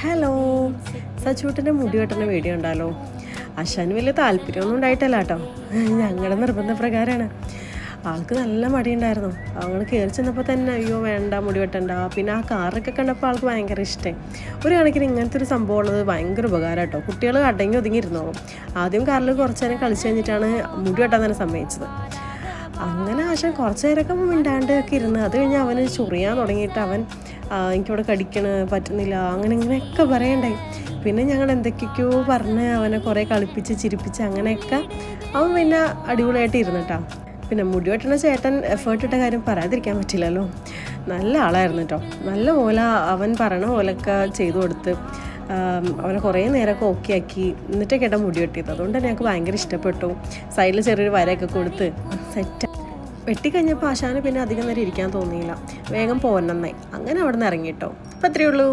Hello, സച്ചൂട്ടിൻ്റെ മുടി വെട്ടുന്ന video ഉണ്ടല്ലോ. ആശാന് വലിയ താല്പര്യമൊന്നും ഉണ്ടായിട്ടല്ല കേട്ടോ, ഞങ്ങളുടെ നിർബന്ധപ്രകാരമാണ്. ആൾക്ക് നല്ല മടിയുണ്ടായിരുന്നു. അങ്ങനെ കയറി ചെന്നപ്പോൾ തന്നെ അയ്യോ വേണ്ട മുടി വെട്ടണ്ട. പിന്നെ ആ കാറൊക്കെ കണ്ടപ്പോൾ ആൾക്ക് ഭയങ്കര ഇഷ്ടമായി. ഒരു കണക്കിന് ഇങ്ങനത്തെ ഒരു സംഭവം ഉള്ളത് ഭയങ്കര ഉപകാരം കേട്ടോ. കുട്ടികൾ അടങ്ങി ഒതുങ്ങിയിരുന്നോളും. ആദ്യം കാറിൽ കുറച്ച് നേരം കളിച്ച് കഴിഞ്ഞിട്ടാണ് മുടി വെട്ടാൻ തന്നെ സമ്മതിച്ചത്. അങ്ങനെ ആശാൻ കുറച്ച് നേരമൊക്കെ മിണ്ടാണ്ട് ഒക്കെ ഇരുന്ന് അത് കഴിഞ്ഞ് അവന് ചൊറിയാൻ തുടങ്ങിയിട്ട് അവൻ എനിക്കിവിടെ പറ്റുന്നില്ല അങ്ങനെ ഇങ്ങനെയൊക്കെ പറയണ്ടായി. പിന്നെ ഞങ്ങൾ എന്തൊക്കെയൊക്കെയോ പറഞ്ഞ് അവനെ കുറേ കളിപ്പിച്ച് ചിരിപ്പിച്ച് അങ്ങനെയൊക്കെ അവൻ പിന്നെ അടിപൊളിയായിട്ട് ഇരുന്നിട്ടാ. പിന്നെ മുടി വെട്ടണ ചേട്ടൻ എഫേർട്ട് ഇട്ട കാര്യം പറയാതിരിക്കാൻ പറ്റില്ലല്ലോ. നല്ല ആളായിരുന്നു കേട്ടോ. നല്ല പോലെ അവൻ പറയണ പോലെയൊക്കെ ചെയ്തു കൊടുത്ത് അവനെ കുറേ നേരമൊക്കെ ഓക്കെ ആക്കി എന്നിട്ടൊക്കെ ഏട്ടാ മുടി വെട്ടിയത്. അതുകൊണ്ട് തന്നെ ഞങ്ങൾക്ക് ഭയങ്കര ഇഷ്ടപ്പെട്ടു. സൈഡിൽ ചെറിയൊരു വരയൊക്കെ കൊടുത്ത് സെറ്റ് വെട്ടിക്കഴിഞ്ഞപ്പോൾ ആശാന് പിന്നെ അധികം നേരം ഇരിക്കാൻ തോന്നിയില്ല. വേഗം പോരണമെന്നായി. അങ്ങനെ അവിടെ നിന്ന് ഇറങ്ങിട്ടോ. അപ്പം അത്രയേ ഉള്ളൂ.